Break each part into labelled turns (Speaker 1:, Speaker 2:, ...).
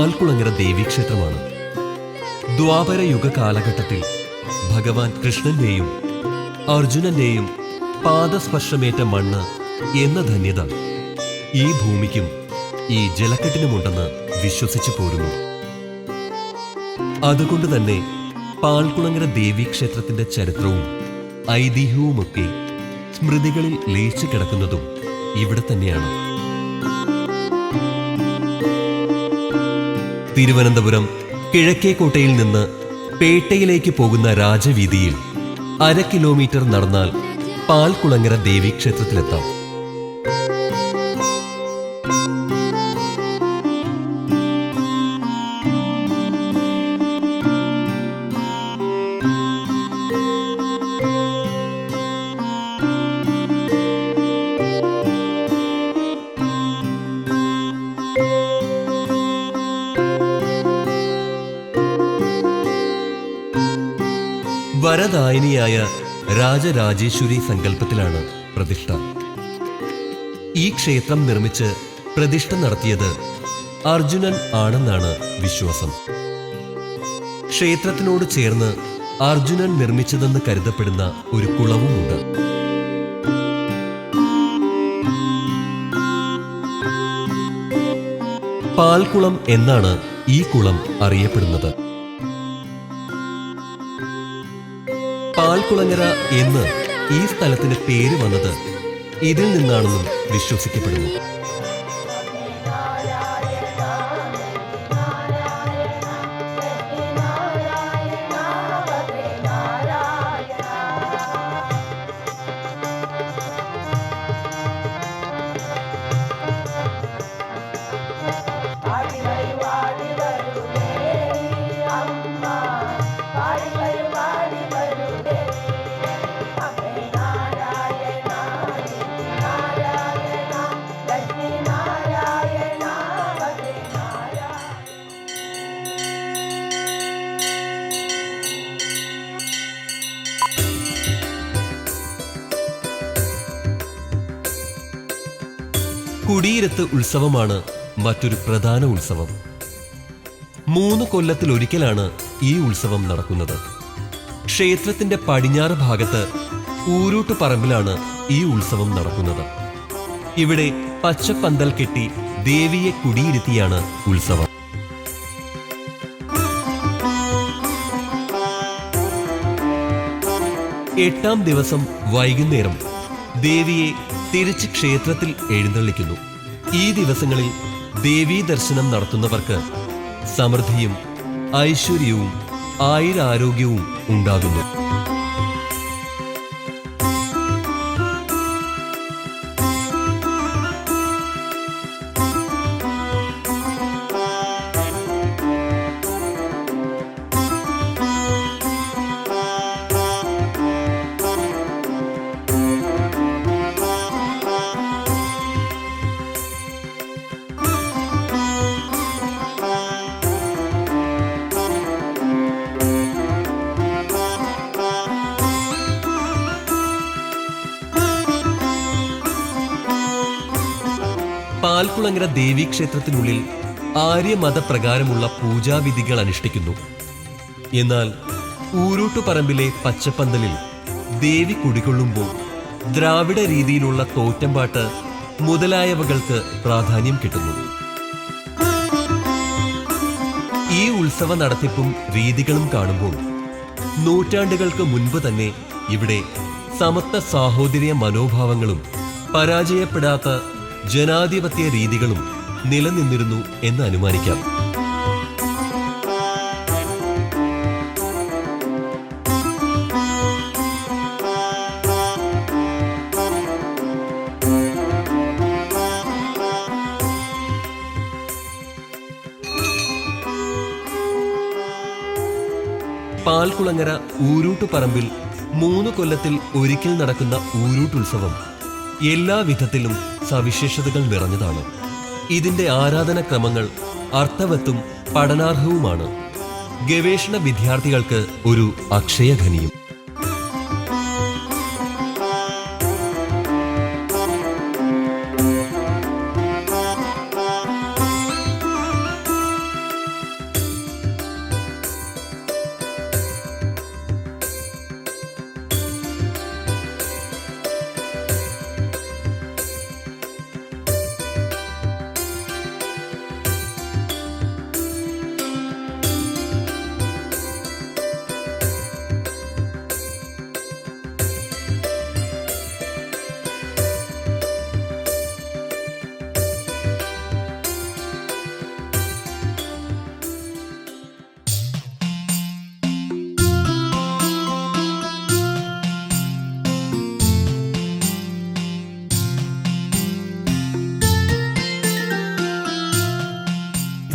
Speaker 1: പാൽക്കുളങ്ങര ദേവീക്ഷേത്രമാണ്. ദ്വാപര യുഗ കാലഘട്ടത്തിൽ ഭഗവാൻ കൃഷ്ണന്റെയും അർജുനന്റെയും പാദസ്പർശമേറ്റ മണ്ണ് എന്ന ധന്യത ഈ ഭൂമിക്കും ഈ ജലക്കെട്ടിനുമുണ്ടെന്ന് വിശ്വസിച്ചു പോരുന്നു. അതുകൊണ്ട് തന്നെ പാൽക്കുളങ്ങര ദേവീക്ഷേത്രത്തിന്റെ ചരിത്രവും ഐതിഹ്യവുമൊക്കെ സ്മൃതികളിൽ ലയിച്ചു കിടക്കുന്നതും ഇവിടെ തന്നെയാണ്. തിരുവനന്തപുരം കിഴക്കേക്കോട്ടയിൽ നിന്ന് പേട്ടയിലേക്ക് പോകുന്ന രാജവീതിയിൽ 1/2 കിലോമീറ്റർ നടന്നാൽ പാൽക്കുളങ്ങര ദേവീക്ഷേത്രത്തിലെത്താം. വരദായിനിയായ രാജരാജേശ്വരി സങ്കല്പത്തിലാണ് പ്രതിഷ്ഠ. ഈ ക്ഷേത്രം നിർമ്മിച്ച് പ്രതിഷ്ഠ നടത്തിയത് അർജുനൻ ആണെന്നാണ് വിശ്വാസം. ക്ഷേത്രത്തിനോട് ചേർന്ന് അർജുനൻ നിർമ്മിച്ചതെന്ന് കരുതപ്പെടുന്ന ഒരു കുളവുമുണ്ട്. പാൽക്കുളം എന്നാണ് ഈ കുളം അറിയപ്പെടുന്നത്. പാൽക്കുളങ്ങര എന്ന് ഈ സ്ഥലത്തിന് പേര് വന്നത് ഇതിൽ നിന്നാണെന്നും വിശ്വസിക്കപ്പെടുന്നു. കുടിയിരുത്ത് ഉത്സവമാണ് മറ്റൊരു പ്രധാന ഉത്സവം. 3 കൊല്ലത്തിലൊരിക്കലാണ് ഈ ഉത്സവം നടക്കുന്നത്. ക്ഷേത്രത്തിന്റെ പടിഞ്ഞാറ് ഭാഗത്ത് ഊരൂട്ടുപറമ്പിലാണ് ഈ ഉത്സവം നടക്കുന്നത്. ഇവിടെ പച്ചപ്പന്തൽ കെട്ടി ദേവിയെ കുടിയിരുത്തിയാണ് ഉത്സവം. എട്ടാം ദിവസം വൈകുന്നേരം ദേവിയെ തിരിച്ച് ക്ഷേത്രത്തിൽ എഴുന്നള്ളിക്കുന്നു. ഈ ദിവസങ്ങളിൽ ദേവീ ദർശനം നടത്തുന്നവർക്ക് സമൃദ്ധിയും ഐശ്വര്യവും ആയുരാരോഗ്യവും ഉണ്ടാകുന്നു. പാൽക്കുളങ്ങര ദേവീക്ഷേത്രത്തിനുള്ളിൽ ആര്യമതപ്രകാരമുള്ള പൂജാവിധികൾ അനുഷ്ഠിക്കുന്നു. എന്നാൽ ഊരൂട്ടുപറമ്പിലെ പച്ചപ്പന്തലിൽ ദേവി കുടികൊള്ളുമ്പോൾ ദ്രാവിഡ രീതിയിലുള്ള തോറ്റമ്പാട്ട് മുതലായവകൾക്ക് പ്രാധാന്യം കിട്ടുന്നു. ഈ ഉത്സവ നടത്തിപ്പും രീതികളും കാണുമ്പോൾ നൂറ്റാണ്ടുകൾക്ക് മുൻപ് തന്നെ ഇവിടെ സമത്വ സാഹോദര്യ മനോഭാവങ്ങളും പരാജയപ്പെടാത്ത ജനാധിപത്യ രീതികളും നിലനിന്നിരുന്നു എന്ന് അനുമാനിക്കാം. പാൽക്കുളങ്ങര ഊരൂട്ടുപറമ്പിൽ 3 കൊല്ലത്തിൽ ഒരിക്കൽ നടക്കുന്ന ഊരൂട്ടുത്സവം എല്ലാ വിധത്തിലും സവിശേഷതകൾ നിറഞ്ഞതാണ്. ഇതിന്റെ ആരാധനാക്രമങ്ങൾ അർത്ഥവത്തും പഠനാർഹവുമാണ്. ഗവേഷണ വിദ്യാർത്ഥികൾക്ക് ഒരു അക്ഷയഖനിയും.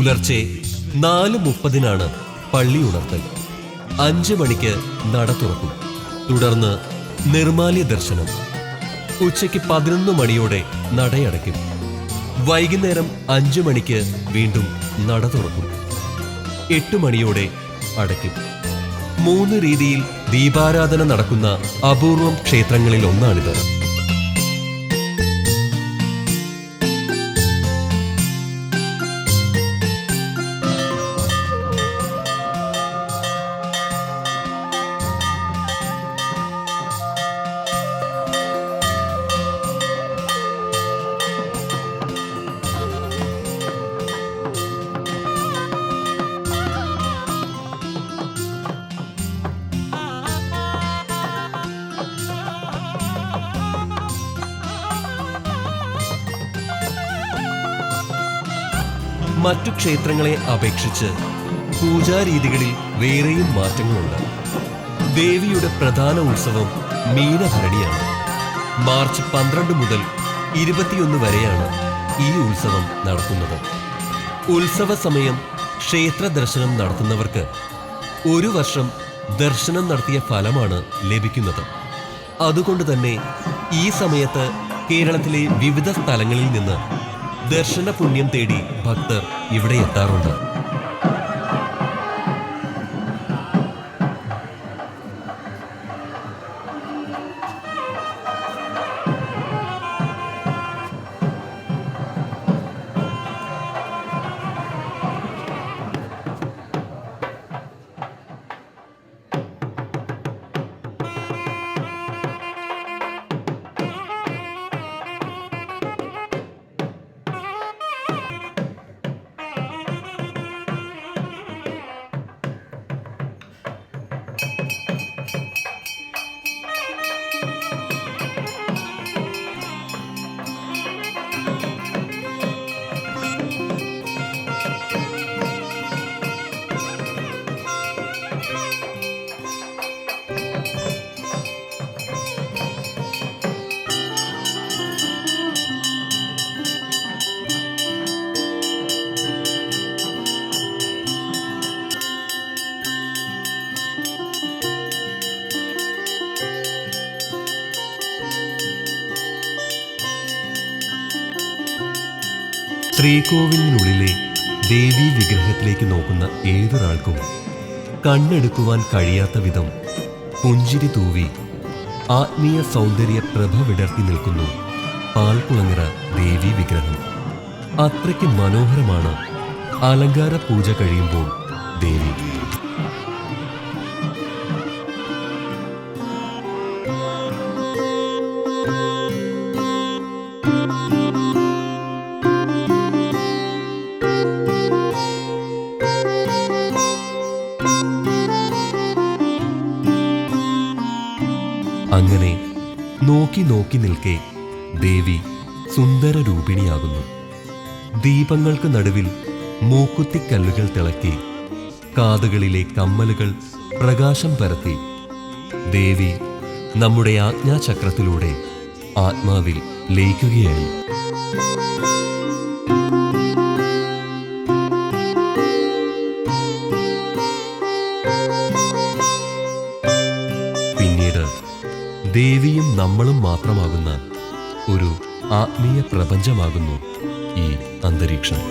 Speaker 1: പുലർച്ചെ 4:30 പള്ളി ഉണർത്തൽ. 5 മണിക്ക് നട തുറക്കും. തുടർന്ന് നിർമാല്യ ദർശനം. ഉച്ചയ്ക്ക് 11 മണിയോടെ നടയടയ്ക്കും. വൈകുന്നേരം 5 മണിക്ക് വീണ്ടും നട തുറക്കും. 8 മണിയോടെ അടയ്ക്കും. 3 രീതിയിൽ ദീപാരാധന നടക്കുന്ന അപൂർവം ക്ഷേത്രങ്ങളിൽ ഒന്നാണിത്. മറ്റു ക്ഷേത്രങ്ങളെ അപേക്ഷിച്ച് പൂജാരീതികളിൽ വേറെയും മാറ്റങ്ങളുണ്ട്. ദേവിയുടെ പ്രധാന ഉത്സവം മീനഭരണിയാണ്. മാർച്ച് 12 മുതൽ 21 വരെയാണ് ഈ ഉത്സവം നടത്തുന്നത്. ഉത്സവ സമയം ക്ഷേത്ര ദർശനം നടത്തുന്നവർക്ക് 1 വർഷം ദർശനം നടത്തിയ ഫലമാണ് ലഭിക്കുന്നത്. അതുകൊണ്ട് തന്നെ ഈ സമയത്ത് കേരളത്തിലെ വിവിധ സ്ഥലങ്ങളിൽ നിന്ന് ദർശന പുണ്യം തേടി ഭക്തർ ഇവിടെ എത്താറുണ്ട്. ശ്രീകോവിലിനുള്ളിലെ ദേവീ വിഗ്രഹത്തിലേക്ക് നോക്കുന്ന ഏതൊരാൾക്കും കണ്ണെടുക്കുവാൻ കഴിയാത്ത വിധം പുഞ്ചിരി തൂവി ആത്മീയ സൗന്ദര്യ പ്രഭ വിടർത്തി നിൽക്കുന്നു പാൽക്കുളങ്ങര ദേവീ വിഗ്രഹം. അത്രയ്ക്ക് മനോഹരമാണ് അലങ്കാര പൂജ കഴിയുമ്പോൾ ദേവി. അങ്ങനെ നോക്കി നോക്കി നിൽക്കെ ദേവി സുന്ദര രൂപിണിയാകുന്നു. ദീപങ്ങൾക്ക് നടുവിൽ മൂക്കുത്തിക്കല്ലുകൾ തിളക്കി കാതുകളിലെ കമ്മലുകൾ പ്രകാശം പരത്തി ദേവി നമ്മുടെ ആജ്ഞാചക്രത്തിലൂടെ ആത്മാവിൽ ലയിക്കുകയായി. പിന്നീട് ദേവിയും നമ്മളും മാത്രമാകുന്ന ഒരു ആത്മീയ പ്രപഞ്ചമാകുന്നു ഈ അന്തരീക്ഷം.